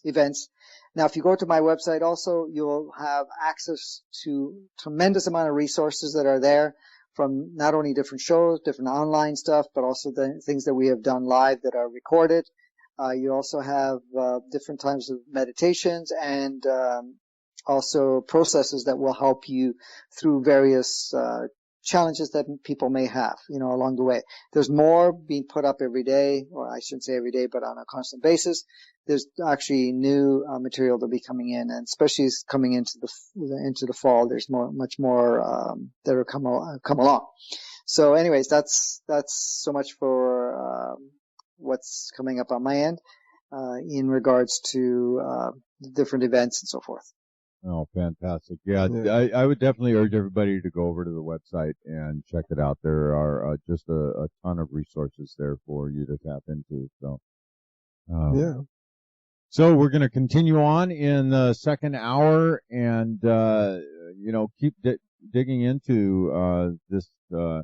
events. Now, if you go to my website also, you'll have access to tremendous amount of resources that are there from not only different shows, different online stuff, but also the things that we have done live that are recorded. You also have different types of meditations and also processes that will help you through various challenges that people may have, along the way. There's more being put up every day, or I shouldn't say every day, but on a constant basis. There's actually new material to be coming in, and especially coming into the fall, there's much more that will come along. So, anyways, that's so much for what's coming up on my end in regards to different events and so forth. Oh, fantastic. Yeah, I would definitely urge everybody to go over to the website and check it out. There are just a ton of resources there for you to tap into. So, So we're going to continue on in the second hour and, keep digging into this. All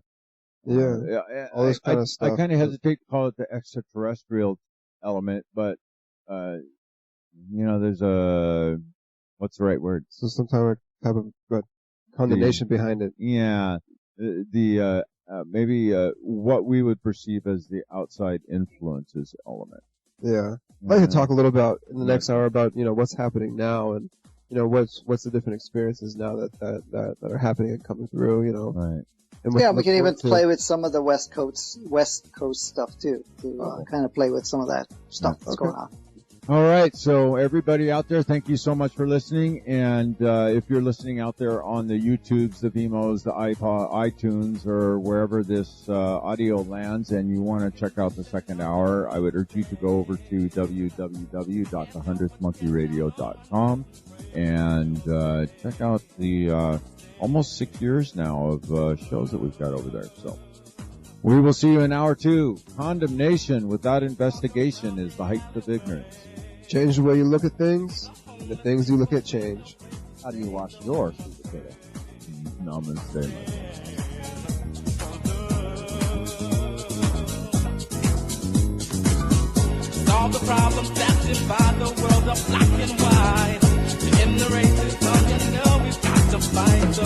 this kind of stuff. I kind of hesitate to call it the extraterrestrial element, but, there's what's the right word? So some type of condemnation behind it. Yeah. Maybe what we would perceive as the outside influences element. Yeah. I'd like to talk a little about in the next hour about, what's happening now and, what's the different experiences now that are happening and coming through, Right. And we can even play with some of the West Coast stuff too, to kind of play with some of that stuff that's going on. All right, so everybody out there, thank you so much for listening. And if you're listening out there on the YouTubes, the Vimos, the iTunes, or wherever this audio lands, and you want to check out the second hour, I would urge you to go over to www.the100thmonkeyradio.com and check out the almost 6 years now of shows that we've got over there. So we will see you in hour 2. Condemnation without investigation is the height of ignorance. Change the way you look at things, and the things you look at change. How do you wash your sweet potato? Namaste. Solve the problems that divide the world of black and white. In the race, we've got to fight. So